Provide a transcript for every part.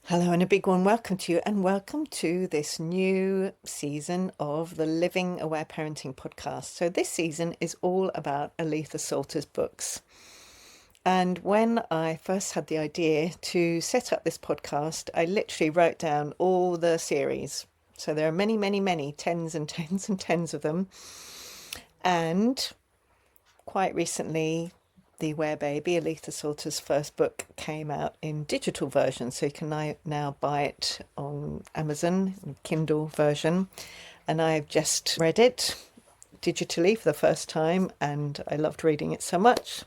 Hello and a big one welcome to you, and welcome to this new season of the Living Aware Parenting podcast. So this season is all about Aletha Solter's books. And when I first had the idea to set up this podcast, I literally wrote down all the series. So there are many, many, many, tens and tens and tens of them. And quite recently, The Aware Baby, Aletha Solter's first book, came out in digital version. So you can now buy it on Amazon, Kindle version. And I've just read it digitally for the first time, and I loved reading it so much.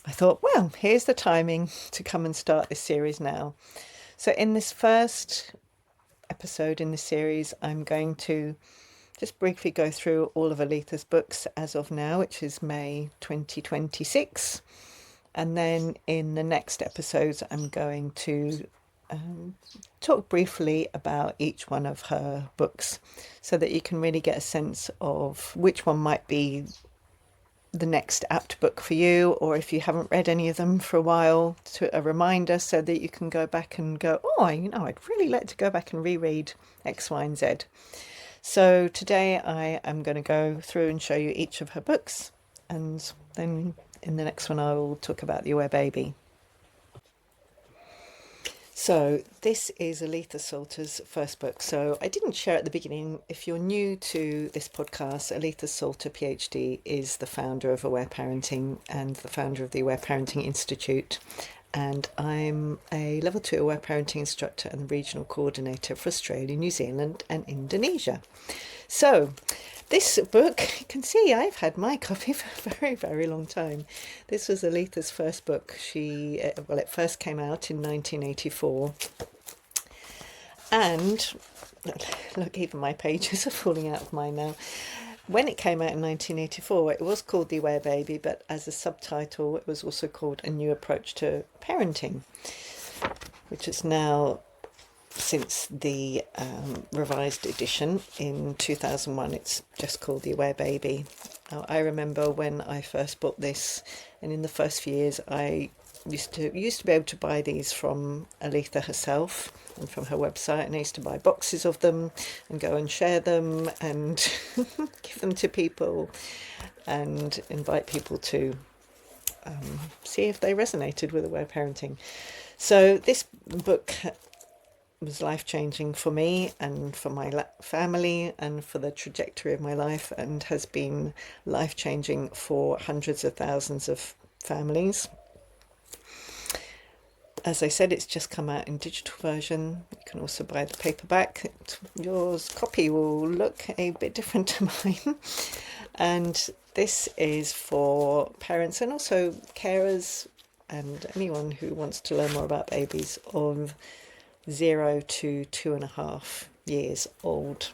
I thought, well, here's the timing to come and start this series now. So in this first episode in the series, I'm going to just briefly go through all of Aletha's books as of now, which is May 2026. And then in the next episodes, I'm going to talk briefly about each one of her books so that you can really get a sense of which one might be the next apt book for you, or if you haven't read any of them for a while, to a reminder so that you can go back and go, oh, I'd really like to go back and reread X, Y, and Z. So today I am going to go through and show you each of her books, and then in the next one I will talk about The Aware Baby. So this is Aletha Solter's first book. So I didn't share at the beginning. If you're new to this podcast, Aletha Solter, PhD, is the founder of Aware Parenting and the founder of the Aware Parenting Institute. And I'm a level 2 Aware Parenting instructor and the regional coordinator for Australia, New Zealand and Indonesia. So this book, you can see I've had my copy for a very, very long time. This was Aletha's first book. It first came out in 1984. And look, even my pages are falling out of mine now. When it came out in 1984, it was called The Aware Baby, but as a subtitle, it was also called A New Approach to Parenting, which is now, since the revised edition in 2001, it's just called The Aware Baby. Now, I remember when I first bought this, and in the first few years, I used to be able to buy these from Aletha herself and from her website, and I used to buy boxes of them and go and share them and give them to people and invite people to see if they resonated with Aware Parenting. So this book was life-changing for me and for my family and for the trajectory of my life, and has been life-changing for hundreds of thousands of families. As I said, it's just come out in digital version. You can also buy the paperback. Yours copy will look a bit different to mine. And this is for parents and also carers and anyone who wants to learn more about babies of 0 to 2.5 years old.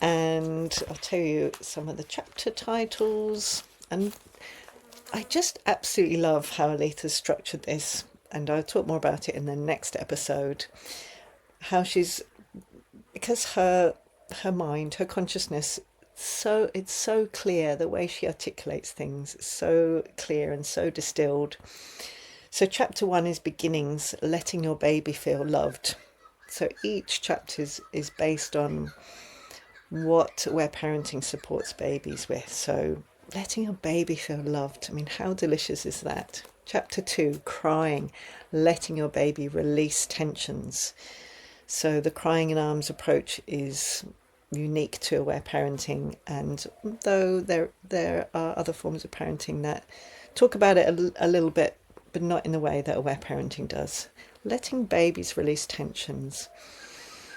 And I'll tell you some of the chapter titles. And I just absolutely love how Aletha's structured this. And I'll talk more about it in the next episode. How because her mind, her consciousness, it's so clear, the way she articulates things, so clear and so distilled. So chapter 1 is beginnings, letting your baby feel loved. So each chapter is based on what Aware Parenting supports babies with. So letting your baby feel loved. I mean, how delicious is that? Chapter 2, crying, letting your baby release tensions. So the crying in arms approach is unique to Aware Parenting, and though there are other forms of parenting that talk about it a little bit, but not in the way that Aware Parenting does. Letting babies release tensions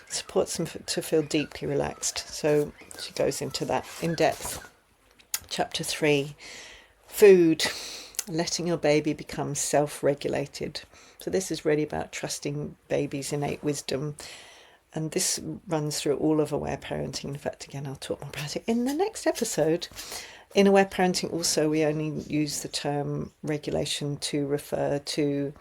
supports them to feel deeply relaxed. So she goes into that in depth. Chapter 3, food, letting your baby become self-regulated. So this is really about trusting baby's innate wisdom. And this runs through all of Aware Parenting. In fact, again, I'll talk more about it in the next episode. In Aware Parenting also, we only use the term regulation to refer to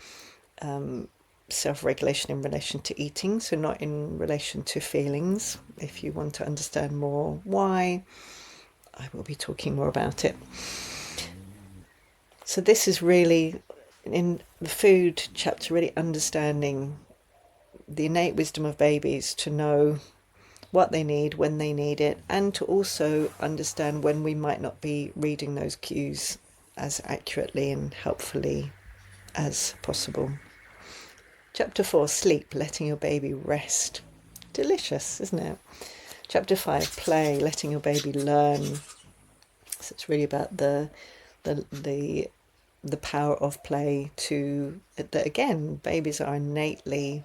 self-regulation in relation to eating, so not in relation to feelings. If you want to understand more why, I will be talking more about it. So this is really, in the food chapter, really understanding the innate wisdom of babies to know what they need, when they need it, and to also understand when we might not be reading those cues as accurately and helpfully as possible. Chapter 4, sleep, letting your baby rest. Delicious, isn't it? Chapter 5, play, letting your baby learn. So it's really about the power of play to, that again, babies are innately,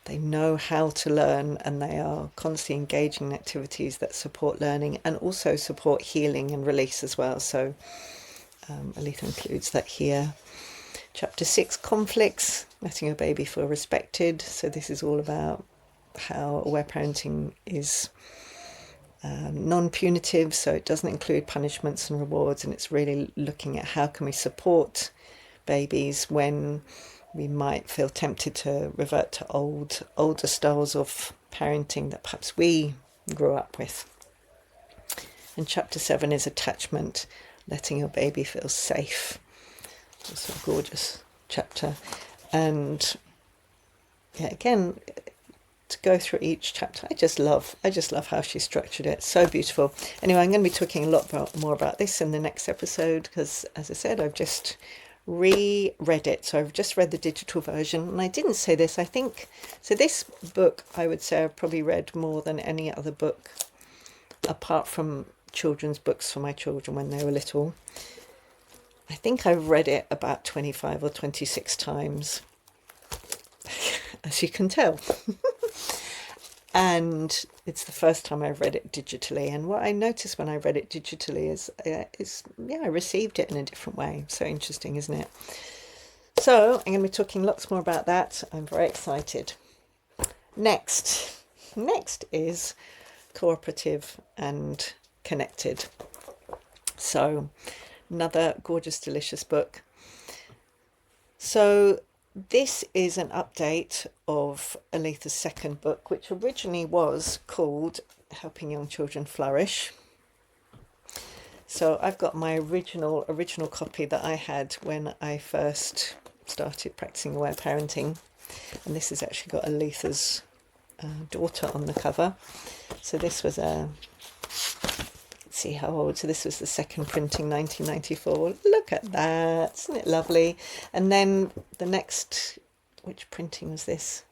they know how to learn, and they are constantly engaging in activities that support learning and also support healing and release as well. So Aletha includes that here. Chapter 6, conflicts, letting your baby feel respected. So this is all about how aware parenting is non-punitive, so it doesn't include punishments and rewards, and it's really looking at how can we support babies when we might feel tempted to revert to older styles of parenting that perhaps we grew up with. And chapter 7 is attachment, letting your baby feel safe. It's a gorgeous chapter. And yeah, again, to go through each chapter, I just love how she structured it. So beautiful. Anyway, I'm going to be talking a lot more about this in the next episode, because as I said, I've just reread it. So I've just read the digital version, and I didn't say this, I think, so this book I would say I've probably read more than any other book apart from children's books for my children when they were little. I think I've read it about 25 or 26 times, as you can tell. And it's the first time I've read it digitally. And what I noticed when I read it digitally is I received it in a different way. So interesting, isn't it? So I'm going to be talking lots more about that. I'm very excited. Next is Cooperative and Connected. So another gorgeous, delicious book. So this is an update of Aletha's second book, which originally was called Helping Young Children Flourish. So I've got my original copy that I had when I first started practicing aware parenting, and this has actually got Aletha's daughter on the cover. So this was see how old, so this was the second printing, 1994. Look at that, isn't it lovely? And then the next, which printing was this?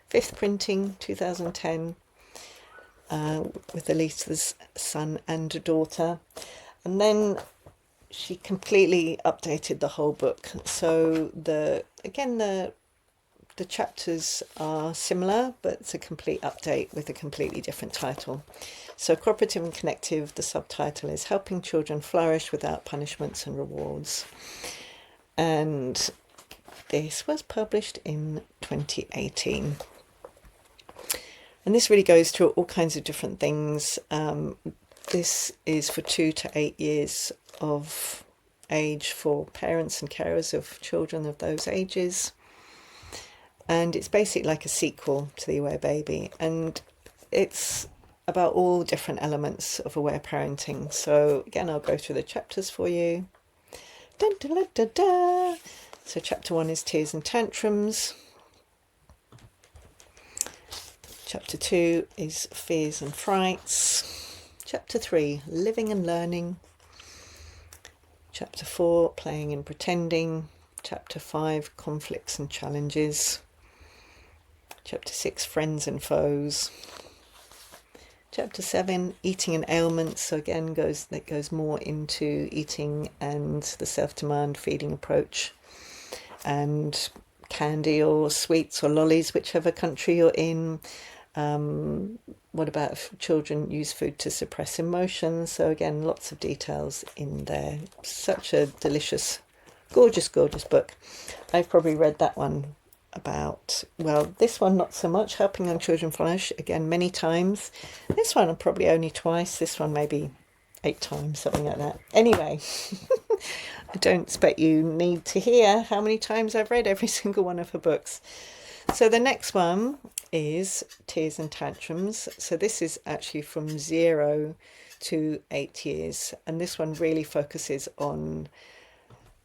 Fifth printing, 2010, with Aletha's son and daughter. And then she completely updated the whole book. So the chapters are similar, but it's a complete update with a completely different title. So Cooperative and Connected, the subtitle is Helping Children Flourish Without Punishments and Rewards. And this was published in 2018. And this really goes through all kinds of different things. This is for 2 to 8 years of age for parents and carers of children of those ages. And it's basically like a sequel to The Aware Baby. And it's about all different elements of aware parenting. So again, I'll go through the chapters for you. Dun, dun, dun, dun, dun. So chapter 1 is Tears and Tantrums. Chapter 2 is Fears and Frights. Chapter 3, Living and Learning. Chapter 4, Playing and Pretending. Chapter 5, Conflicts and Challenges. Chapter 6, Friends and Foes. Chapter 7, Eating and Ailments. So again, that goes more into eating and the self-demand feeding approach, and candy or sweets or lollies, whichever country you're in. What about if children use food to suppress emotions? So again, lots of details in there. Such a delicious, gorgeous, gorgeous book. I've probably read that one this one not so much, Helping Young Children Flourish, again many times. This one probably only twice. This one maybe 8 times, something like that. Anyway, I don't expect you need to hear how many times I've read every single one of her books. So the next one is Tears and Tantrums. So this is actually from 0 to 8 years, and this one really focuses on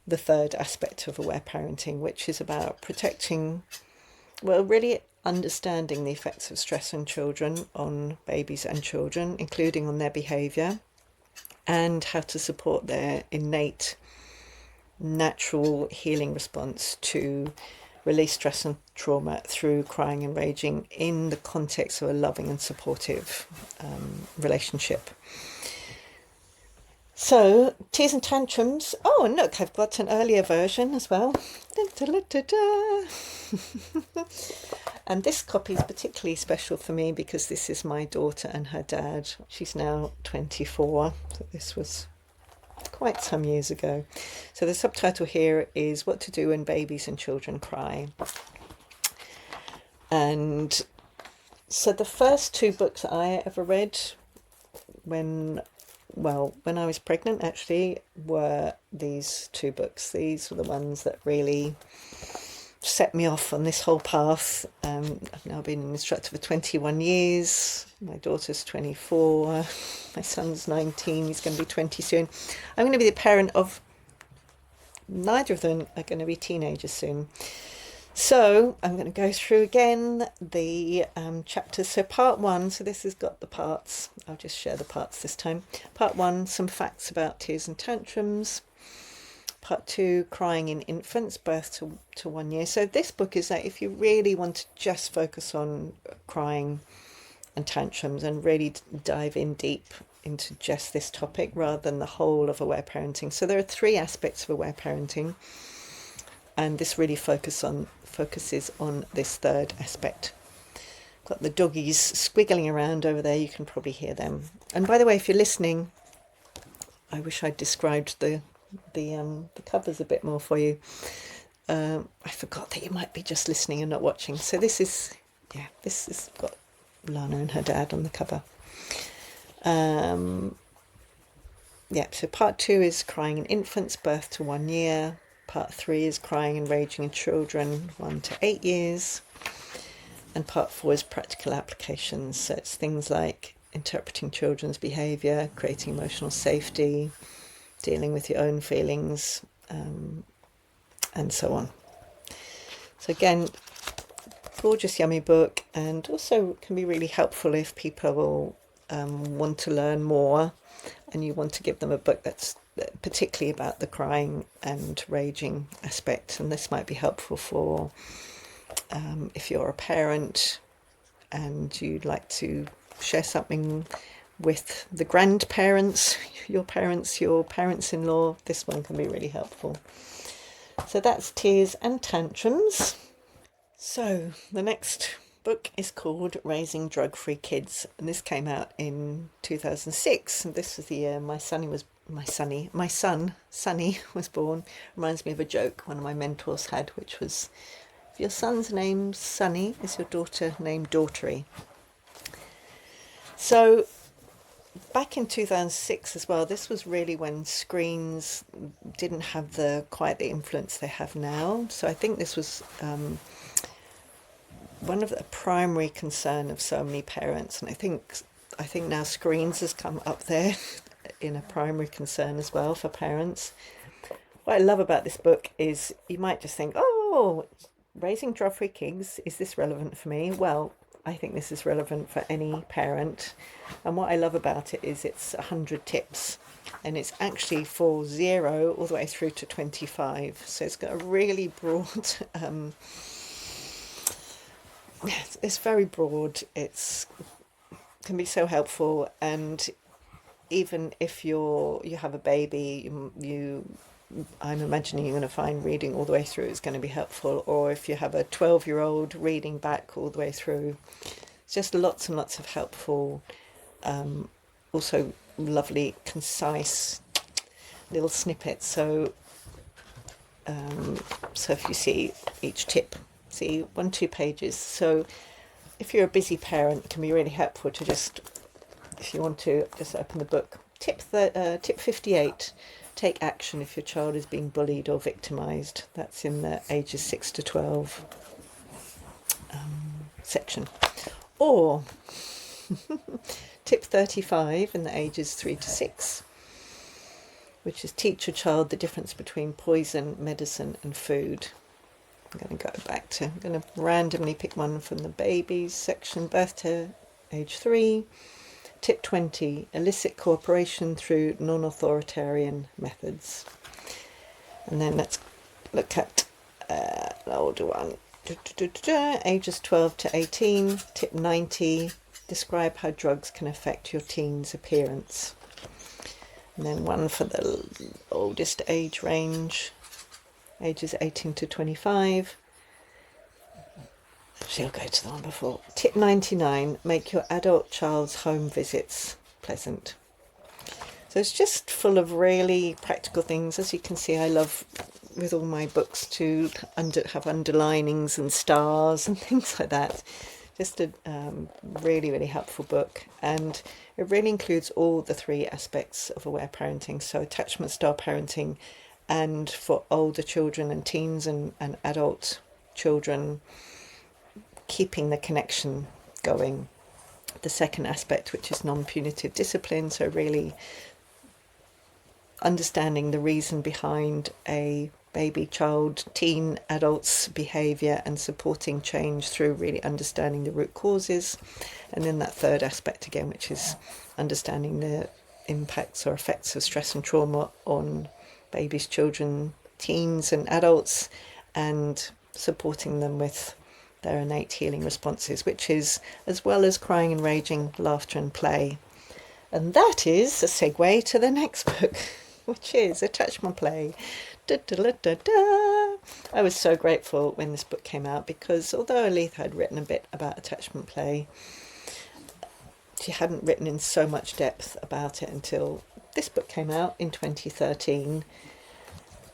the third aspect of aware parenting, which is about protecting well, really understanding the effects of stress on children, on babies and children, including on their behaviour, and how to support their innate natural healing response to release stress and trauma through crying and raging in the context of a loving and supportive relationship. So, Tears and Tantrums. Oh, and look, I've got an earlier version as well. And this copy is particularly special for me because this is my daughter and her dad. She's now 24, so this was quite some years ago. So the subtitle here is What to Do When Babies and Children Cry. And so the first two books I ever read when I was pregnant, actually, were these two books. These were the ones that really set me off on this whole path. I've now been an instructor for 21 years. My daughter's 24. My son's 19. He's going to be 20 soon. I'm going to be the parent of, neither of them are going to be teenagers soon. So I'm going to go through again the chapters. So part one, so this has got the parts. I'll just share the parts this time. Part one, some facts about tears and tantrums. Part two, crying in infants, birth to 1 year. So this book is that if you really want to just focus on crying and tantrums and really dive in deep into just this topic rather than the whole of aware parenting. So there are three aspects of aware parenting, and this really focuses on this third aspect. Got the doggies squiggling around over there, you can probably hear them. And by the way, if you're listening, I wish I'd described the covers a bit more for you. I forgot that you might be just listening and not watching. So this is got Lana and her dad on the cover. So part two is crying in infants, birth to 1 year. Part three is crying and raging in children, 1 to 8 years. And part four is practical applications. So it's things like interpreting children's behaviour, creating emotional safety, dealing with your own feelings, and so on. So again, gorgeous, yummy book, and also can be really helpful if people want to learn more and you want to give them a book that's particularly about the crying and raging aspect. And this might be helpful for if you're a parent and you'd like to share something with the grandparents, your parents-in-law. This one can be really helpful. So that's Tears and Tantrums. So the next book is called Raising Drug-Free Kids, and this came out in 2006, and this was the year my son Sonny was born. Reminds me of a joke one of my mentors had, which was, if your son's name's Sonny, is your daughter named Daughtery? So back in 2006 as well, this was really when screens didn't have quite the influence they have now. So I think this was one of the primary concern of so many parents, and I think now screens has come up there in a primary concern as well for parents. What I love about this book is you might just think, oh, raising drug-free kids, is this relevant for me? Well, I think this is relevant for any parent. And what I love about it is it's 100 tips, and it's actually for 0 all the way through to 25. So it's got a really broad, it's very broad. It's can be so helpful. And even if you have a baby, I'm imagining you're going to find reading all the way through is going to be helpful. Or if you have a 12-year-old, reading back all the way through. It's just lots and lots of helpful, also lovely, concise little snippets. So if you see each tip, see 1-2 pages. So if you're a busy parent, it can be really helpful to just, if you want to, just open the book. Tip 58. Take action if your child is being bullied or victimised. That's in the ages 6 to 12 section. Or tip 35 in the ages 3 to 6, which is teach your child the difference between poison, medicine and food. I'm going to randomly pick one from the babies section, birth to age 3. Tip 20, elicit cooperation through non-authoritarian methods. And then let's look at the older one. Ages 12 to 18. Tip 90, describe how drugs can affect your teen's appearance. And then one for the oldest age range, ages 18 to 25. Actually, I'll go to the one before. Tip 99, make your adult child's home visits pleasant. So it's just full of really practical things. As you can see, I love, with all my books, to have underlinings and stars and things like that. Just a really, really helpful book. And it really includes all the 3 aspects of aware parenting. So attachment style parenting, and for older children and teens and adult children, keeping the connection going. The second aspect, which is non-punitive discipline, so really understanding the reason behind a baby, child, teen, adult's behaviour and supporting change through really understanding the root causes. And then that third aspect again, which is understanding the impacts or effects of stress and trauma on babies, children, teens and adults, and supporting them with their innate healing responses, which is, as well as crying and raging, laughter and play. And that is a segue to the next book, which is Attachment Play. Da, da, da, da, da. I was so grateful when this book came out, because although Aletha had written a bit about attachment play, she hadn't written in so much depth about it until this book came out in 2013,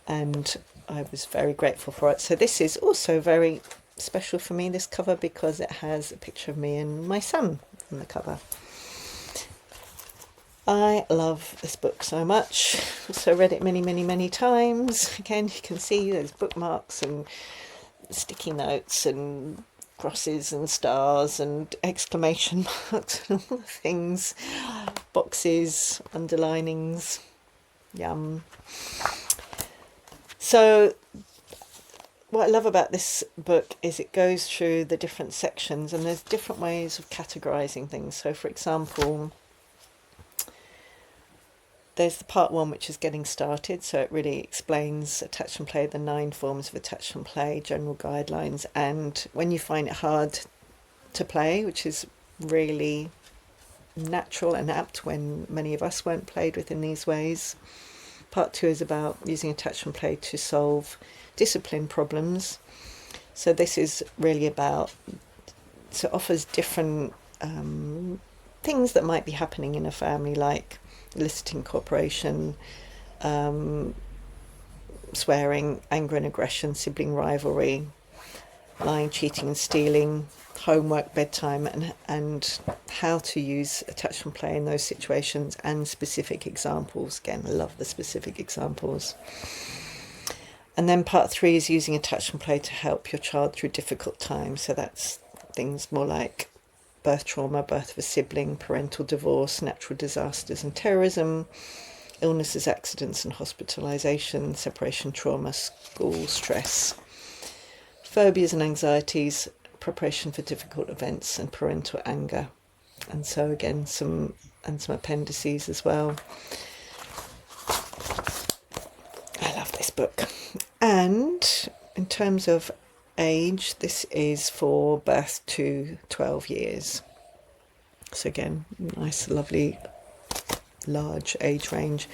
and I was very grateful for it. So this is also very special for me, this cover, because it has a picture of me and my son on the cover. I love this book so much. Also read it many, many, many times. Again, you can see there's bookmarks and sticky notes and crosses and stars and exclamation marks and all the things, boxes, underlinings, yum. So what I love about this book is it goes through the different sections, and there's different ways of categorizing things. So for example, there's the part 1, which is getting started. So it really explains attachment play, the 9 forms of attachment play, general guidelines, and when you find it hard to play, which is really natural and apt when many of us weren't played with in these ways. Part 2 is about using attachment play to solve discipline problems. So this is really about, so it offers different things that might be happening in a family, like eliciting cooperation, swearing, anger and aggression, sibling rivalry, lying, cheating and stealing, homework, bedtime, and how to use attachment play in those situations, and specific examples. Again, I love the specific examples. And then part 3 is using attachment play to help your child through difficult times. So that's things more like birth trauma, birth of a sibling, parental divorce, natural disasters and terrorism, illnesses, accidents and hospitalisation, separation trauma, school stress, phobias and anxieties, preparation for difficult events, and parental anger. And so again, some appendices as well. I love this book. And in terms of age, this is for birth to 12 years. So again, nice, lovely, large age range.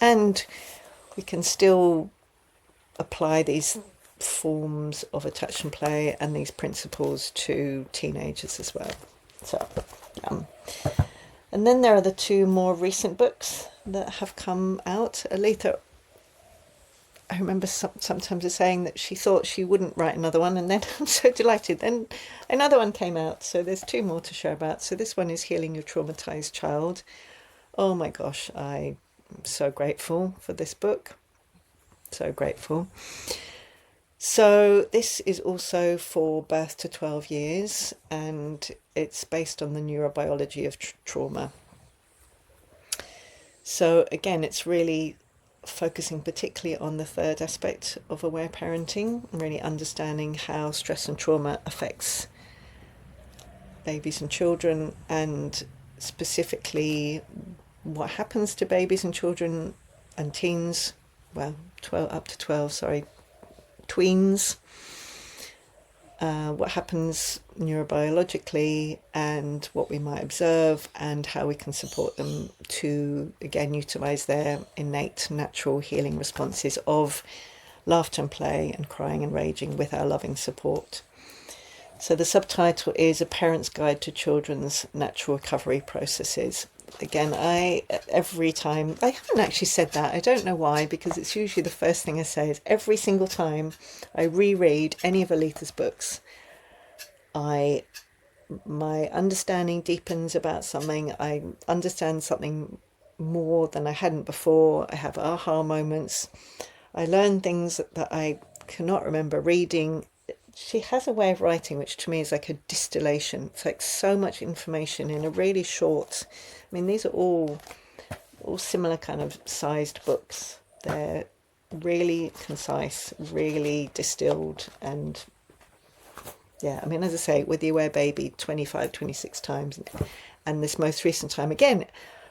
And we can still apply these forms of attachment play and these principles to teenagers as well. So, and then there are the 2 more recent books that have come out. Aletha, I remember sometimes saying that she thought she wouldn't write another one, and then I'm so delighted. Then another one came out, so there's 2 more to share about. So this one is Healing Your Traumatized Child. Oh my gosh, I'm so grateful for this book. So grateful. So this is also for birth to 12 years, and it's based on the neurobiology of trauma. So again, it's really focusing particularly on the third aspect of aware parenting, really understanding how stress and trauma affects babies and children, and specifically what happens to babies and children and teens, well, 12 up to 12, sorry, tweens, what happens neurobiologically and what we might observe, and how we can support them to again utilize their innate natural healing responses of laughter and play and crying and raging with our loving support. So the subtitle is A Parent's Guide to Children's Natural Recovery Processes. Again, every time, I haven't actually said that, I don't know why, because it's usually the first thing I say, is every single time I reread any of Aletha's books, my understanding deepens about something, I understand something more than I hadn't before, I have aha moments, I learn things that I cannot remember reading. She has a way of writing which to me is like a distillation. It's like so much information in a really short, I mean, these are all similar kind of sized books. They're really concise, really distilled, and yeah, I mean, as I say, with the Aware Baby 25, 26 times, and this most recent time again,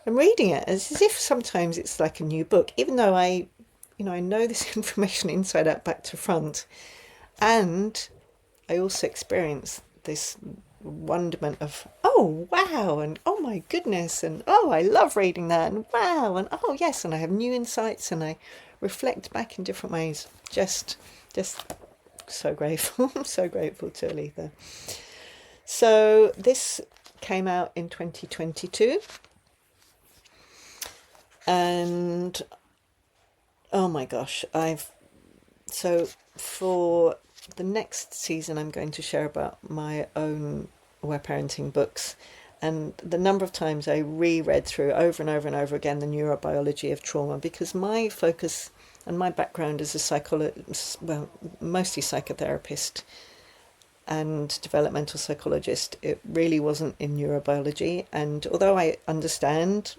I'm reading it as if sometimes it's like a new book, even though I know this information inside out, back to front. And I also experience this wonderment of, oh, wow, and oh my goodness, and oh, I love reading that, and wow, and oh, yes, and I have new insights, and I reflect back in different ways. Just so grateful. I'm so grateful to Aletha. So this came out in 2022, and oh my gosh, so for the next season I'm going to share about my own aware parenting books, and the number of times I reread through over and over and over again the neurobiology of trauma, because my focus and my background as a psychologist, well, mostly psychotherapist and developmental psychologist, it really wasn't in neurobiology. And although I understand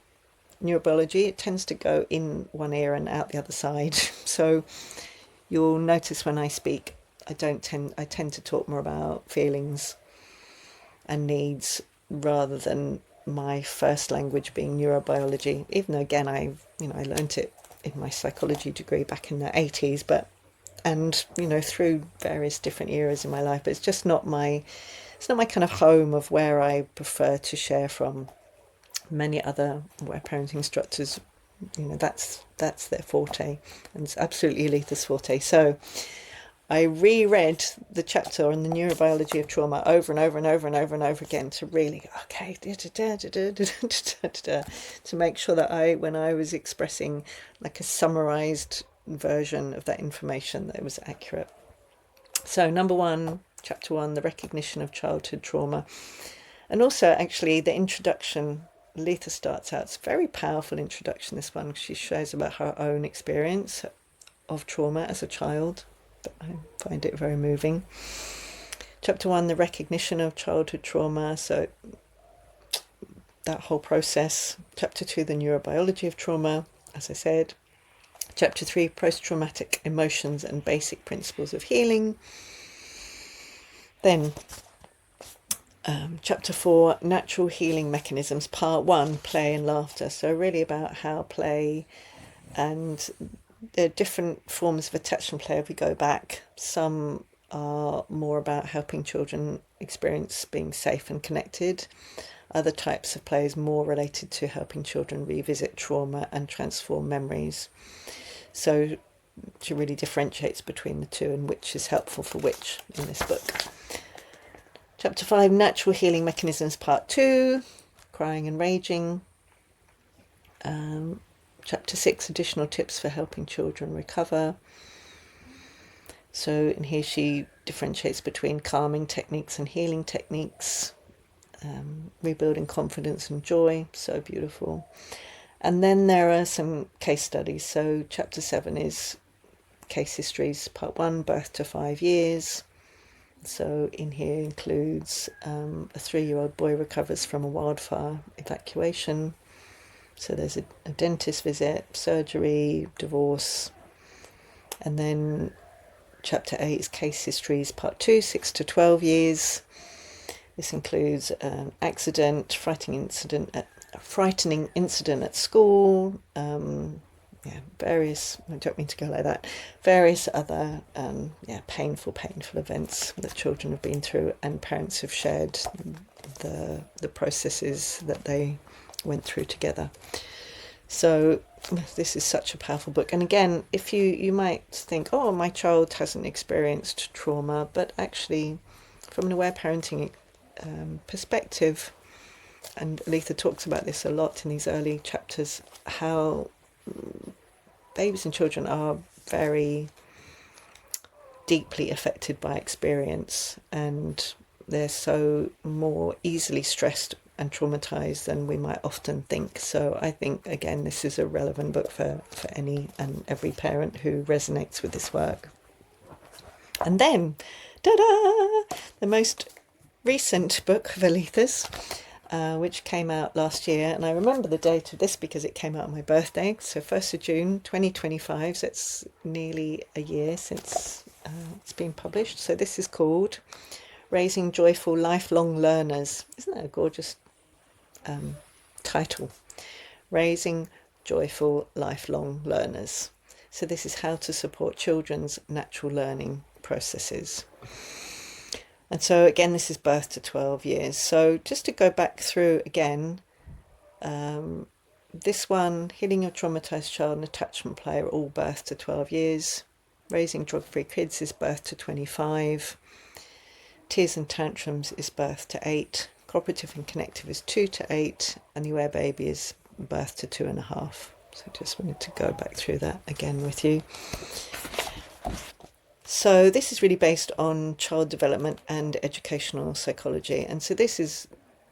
neurobiology, it tends to go in one ear and out the other side. So you'll notice when I speak, I tend to talk more about feelings and needs rather than my first language being neurobiology, even though again I learnt it in my psychology degree back in the 80s, and through various different eras in my life, but it's not my kind of home of where I prefer to share from. Many other aware parenting instructors, that's their forte, and it's absolutely Aletha's forte. So I reread the chapter on the neurobiology of trauma over and over and over and over and over again to really, okay, to make sure that when I was expressing like a summarized version of that information, that it was accurate. So number one, chapter one, the recognition of childhood trauma. And also actually the introduction, Aletha starts out, it's a very powerful introduction, this one. She shares about her own experience of trauma as a child. I find it very moving. Chapter one, the recognition of childhood trauma, so that whole process. Chapter two, the neurobiology of trauma, as I said. Chapter three, post-traumatic emotions and basic principles of healing. Then chapter 4, natural healing mechanisms, part 1, play and laughter. So really about how play, and there are different forms of attachment play if we go back. Some are more about helping children experience being safe and connected. Other types of play is more related to helping children revisit trauma and transform memories. So she really differentiates between the two and which is helpful for which in this book. Chapter 5, natural healing mechanisms, part 2, crying and raging. Chapter 6, additional tips for helping children recover. So in here she differentiates between calming techniques and healing techniques, rebuilding confidence and joy, so beautiful. And then there are some case studies. So chapter 7 is case histories, part 1, birth to 5 years. So in here includes a 3-year-old boy recovers from a wildfire evacuation. So there's a dentist visit, surgery, divorce, and then chapter 8 is case histories, part 2, 6 to 12 years. This includes accident, frightening incident at school, various, I don't mean to go like that, various other painful events that children have been through, and parents have shared the processes that they went through together. So this is such a powerful book. And again, if you might think, oh, my child hasn't experienced trauma, but actually from an aware parenting perspective, and Aletha talks about this a lot in these early chapters, how babies and children are very deeply affected by experience, and they're so more easily stressed and traumatized than we might often think. So I think, again, this is a relevant book for any and every parent who resonates with this work. And then, ta-da! The most recent book of Aletha's, which came out last year, and I remember the date of this because it came out on my birthday, so 1st of June 2025, so it's nearly a year since it's been published. So this is called Raising Joyful Lifelong Learners. Isn't that a gorgeous title? Raising Joyful Lifelong Learners. So this is how to support children's natural learning processes. And so again, this is birth to 12 years. So just to go back through again, this one, Healing Your Traumatized Child and Attachment Play, are all birth to 12 years. Raising Drug-Free Kids is birth to 25. Tears and Tantrums is birth to 8. Cooperative and Connected is 2 to 8. And the Aware Baby is birth to 2.5. So just wanted to go back through that again with you. So this is really based on child development and educational psychology. And so this is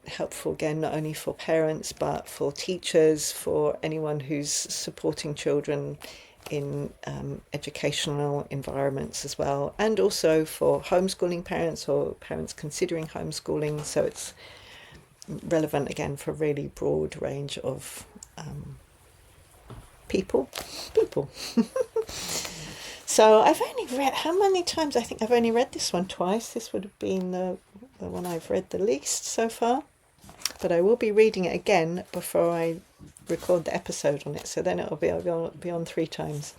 helpful, again, not only for parents, but for teachers, for anyone who's supporting children in educational environments as well, and also for homeschooling parents or parents considering homeschooling. So it's relevant, again, for a really broad range of people. So I've only read, how many times? I think I've only read this one twice. This would have been the one I've read the least so far. But I will be reading it again before I record the episode on it. So then it'll be on 3 times.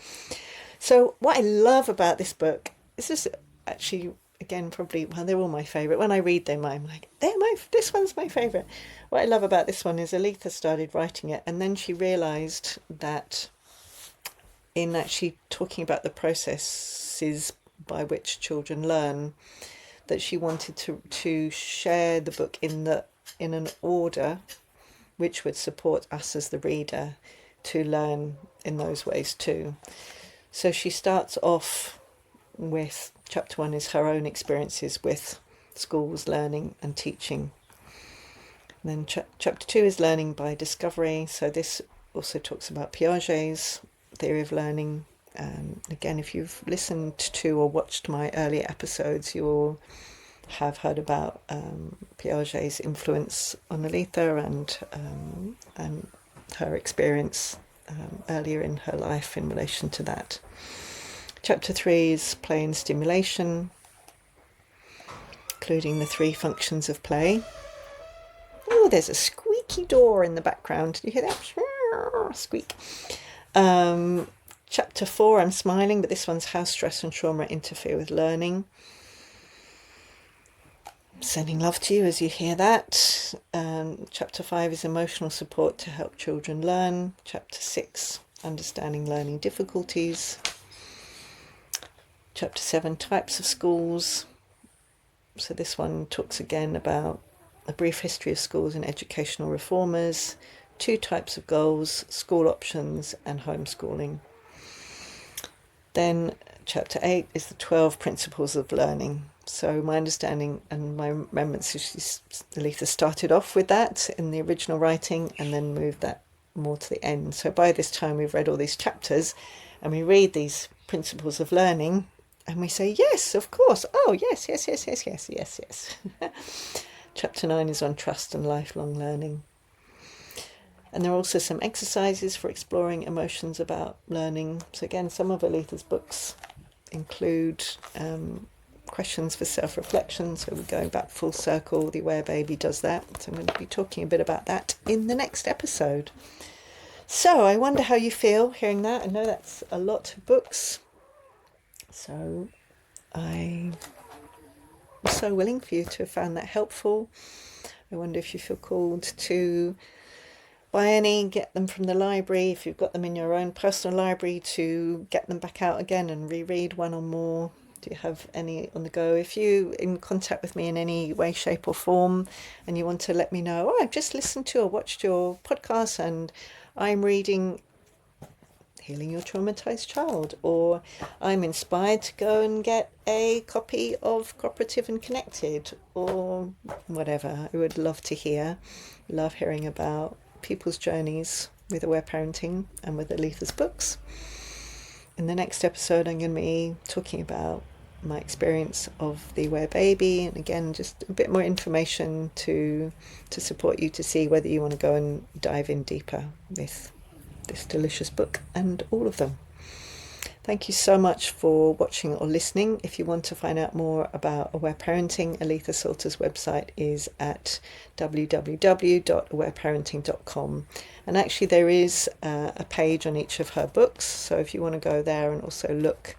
So what I love about this book, this is actually, again, probably, well, they're all my favourite. When I read them, I'm like, this one's my favourite. What I love about this one is Aletha started writing it, and then she realised that in actually talking about the processes by which children learn, that she wanted to share the book in an order which would support us as the reader to learn in those ways too. So she starts off with, chapter 1 is her own experiences with schools, learning and teaching. And then chapter 2 is learning by discovery. So this also talks about Piaget's theory of learning. Again, if you've listened to or watched my earlier episodes, you will have heard about Piaget's influence on Aletha and her experience earlier in her life in relation to that. Chapter 3 is play and stimulation, including the 3 functions of play. Oh, there's a squeaky door in the background. Do you hear that? Squeak. Chapter 4, I'm smiling, but this one's how stress and trauma interfere with learning. Sending love to you as you hear that. Chapter 5 is emotional support to help children learn. Chapter 6, understanding learning difficulties. Chapter 7, types of schools. So this one talks again about a brief history of schools and educational reformers, 2 types of goals, school options and homeschooling. Then chapter 8 is the 12 principles of learning. So my understanding and my remembrance is Aletha started off with that in the original writing and then moved that more to the end. So by this time we've read all these chapters and we read these principles of learning and we say, yes, of course. Oh, yes. Chapter 9 is on trust and lifelong learning. And there are also some exercises for exploring emotions about learning. So again, some of Aletha's books include questions for self-reflection. So we're going back full circle. The Aware Baby does that. So I'm going to be talking a bit about that in the next episode. So I wonder how you feel hearing that. I know that's a lot of books. So I was so willing for you to have found that helpful. I wonder if you feel called to buy any, get them from the library, if you've got them in your own personal library, to get them back out again and reread one or more. Do you have any on the go? If you're in contact with me in any way, shape or form, and you want to let me know, I've just listened to or watched your podcast and I'm reading Healing Your Traumatized Child, or I'm inspired to go and get a copy of Cooperative and Connected, or whatever, I would love to hear. Love hearing about people's journeys with aware parenting and with Aletha's books. In the next episode, I'm going to be talking about my experience of the Aware Baby, and again, just a bit more information to support you to see whether you want to go and dive in deeper with this delicious book and all of them. Thank you so much for watching or listening. If you want to find out more about aware parenting, Aletha Solter's website is at www.awareparenting.com. And actually there is a page on each of her books. So if you want to go there and also look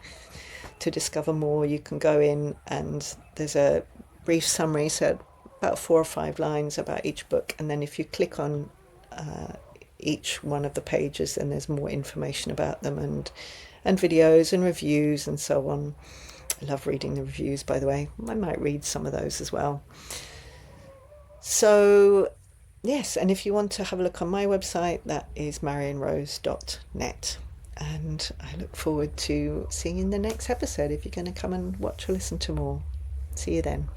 to discover more, you can go in and there's a brief summary, so about 4 or 5 lines about each book. And then if you click on each one of the pages, then there's more information about them and videos and reviews and so on. I love reading the reviews, by the way. I might read some of those as well. So yes, and if you want to have a look on my website, that is marianrose.net. And I look forward to seeing you in the next episode if you're going to come and watch or listen to more. See you then.